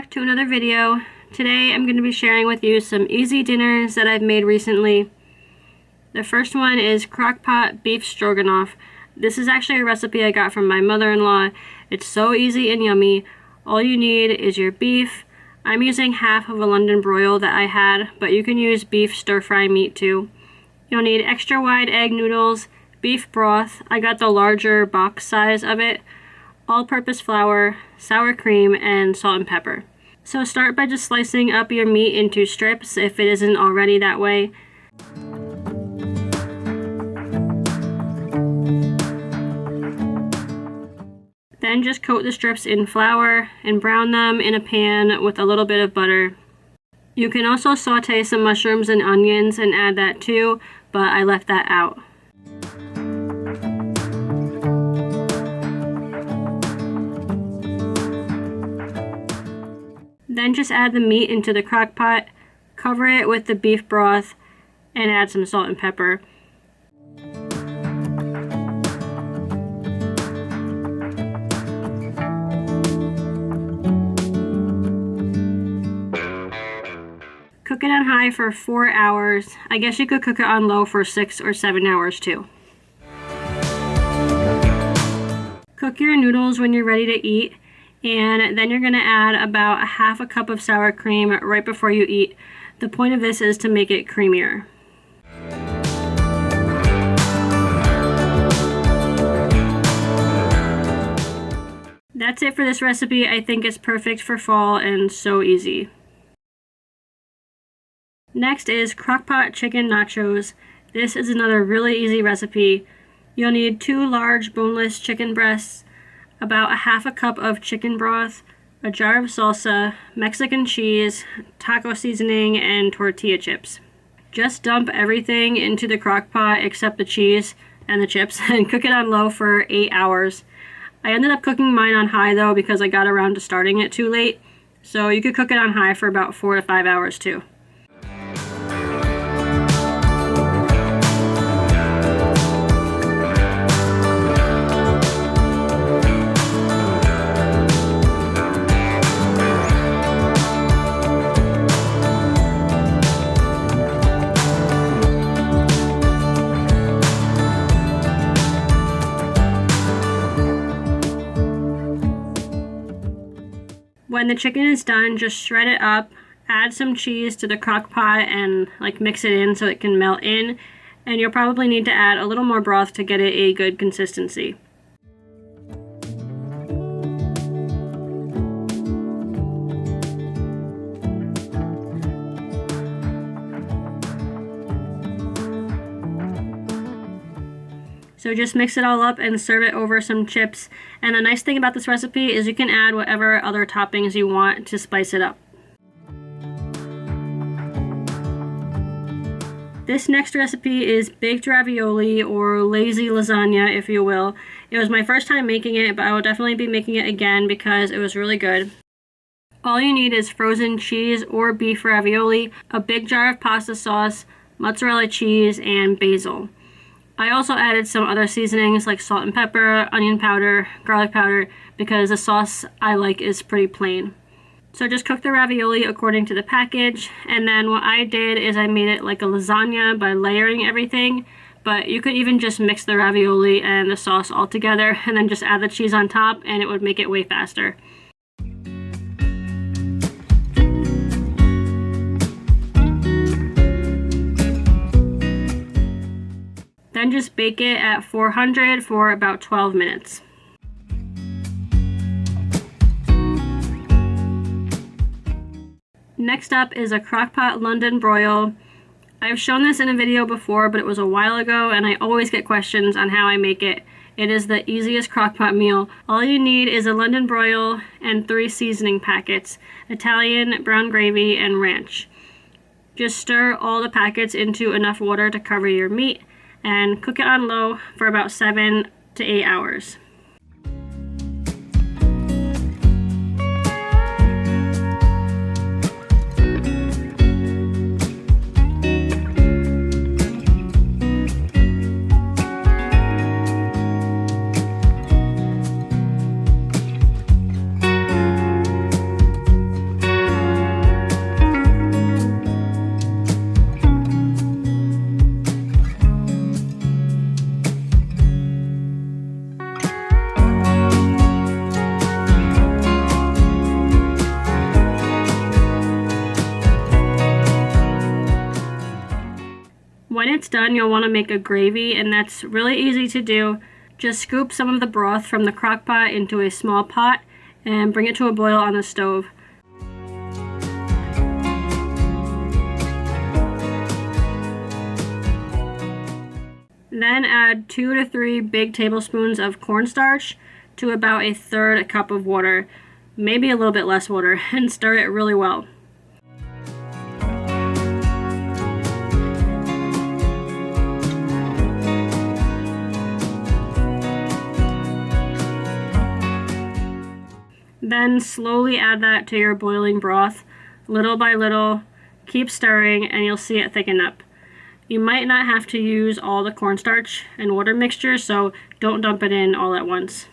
back to another video. Today I'm going to be sharing with you some easy dinners that I've made recently. The first one is Crockpot beef stroganoff. This is actually a recipe I got from my mother-in-law. It's so easy and yummy. All you need is your beef. I'm using half of a London broil that I had, but you can use beef stir-fry meat too. You'll need extra wide egg noodles, beef broth. I got the larger box size of it, all-purpose flour, sour cream, and salt and pepper. So start by just slicing up your meat into strips if it isn't already that way. Then just coat the strips in flour and brown them in a pan with a little bit of butter. You can also saute some mushrooms and onions and add that too, but I left that out. Then just add the meat into the crock pot, cover it with the beef broth, and add some salt and pepper. Cook it on high for 4 hours. I guess you could cook it on low for 6 or 7 hours too. Cook your noodles when you're ready to eat. And then you're going to add about a half a cup of sour cream right before you eat. The point of this is to make it creamier. That's it for this recipe. I think it's perfect for fall and so easy. Next is Crockpot chicken nachos. This is another really easy recipe. You'll need 2 large boneless chicken breasts, about a half a cup of chicken broth, a jar of salsa, Mexican cheese, taco seasoning, and tortilla chips. Just dump everything into the crock pot except the cheese and the chips and cook it on low for 8 hours. I ended up cooking mine on high though because I got around to starting it too late, so you could cook it on high for about 4 to 5 hours too. When the chicken is done, just shred it up, add some cheese to the crock pot and mix it in so it can melt in, and you'll probably need to add a little more broth to get it a good consistency. So just mix it all up and serve it over some chips. And the nice thing about this recipe is you can add whatever other toppings you want to spice it up. This next recipe is baked ravioli, or lazy lasagna if you will. It was my first time making it, but I will definitely be making it again because it was really good. All you need is frozen cheese or beef ravioli, a big jar of pasta sauce, mozzarella cheese, and basil. I also added some other seasonings like salt and pepper, onion powder, garlic powder, because the sauce I like is pretty plain. So just cook the ravioli according to the package, and then what I did is I made it like a lasagna by layering everything, but you could even just mix the ravioli and the sauce all together and then just add the cheese on top and it would make it way faster. Then just bake it at 400 for about 12 minutes. Next up is a Crockpot London broil. I've shown this in a video before, but it was a while ago and I always get questions on how I make it. It is the easiest crockpot meal. All you need is a London broil and 3 seasoning packets, Italian, brown gravy, and ranch. Just stir all the packets into enough water to cover your meat and cook it on low for about 7 to 8 hours. When it's done, you'll want to make a gravy, and that's really easy to do. Just scoop some of the broth from the crock pot into a small pot and bring it to a boil on the stove. Then add 2 to 3 big tablespoons of cornstarch to about a third cup of water, maybe a little bit less water, and stir it really well. Then slowly add that to your boiling broth, little by little. Keep stirring and you'll see it thicken up. You might not have to use all the cornstarch and water mixture, so don't dump it in all at once.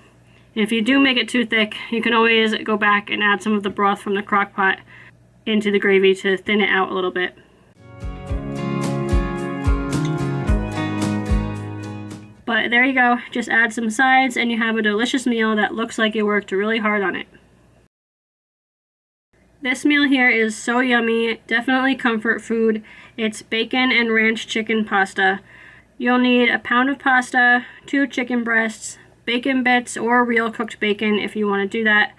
If you do make it too thick, you can always go back and add some of the broth from the crock pot into the gravy to thin it out a little bit. But there you go, just add some sides and you have a delicious meal that looks like you worked really hard on it. This meal here is so yummy, definitely comfort food. It's bacon and ranch chicken pasta. You'll need a pound of pasta, 2 chicken breasts, bacon bits or real cooked bacon if you want to do that,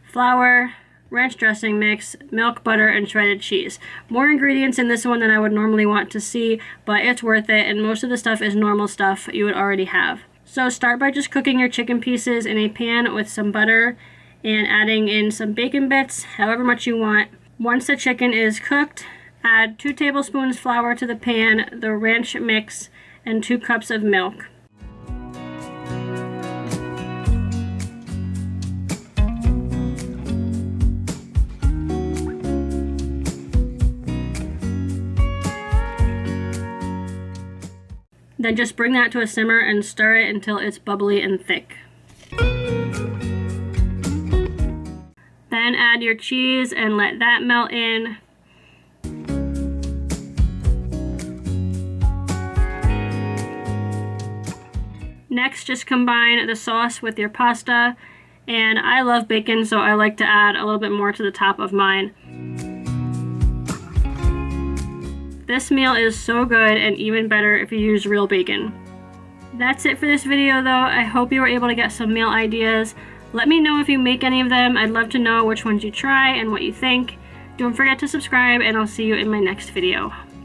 flour, ranch dressing mix, milk, butter, and shredded cheese. More ingredients in this one than I would normally want to see, but it's worth it, and most of the stuff is normal stuff you would already have. So start by just cooking your chicken pieces in a pan with some butter and adding in some bacon bits, however much you want. Once the chicken is cooked, add 2 tablespoons flour to the pan, the ranch mix, and 2 cups of milk. Then just bring that to a simmer and stir it until it's bubbly and thick. Then add your cheese and let that melt in. Next, just combine the sauce with your pasta, and I love bacon, so I like to add a little bit more to the top of mine. This meal is so good, and even better if you use real bacon. That's it for this video though. I hope you were able to get some meal ideas. Let me know if you make any of them. I'd love to know which ones you try and what you think. Don't forget to subscribe, and I'll see you in my next video.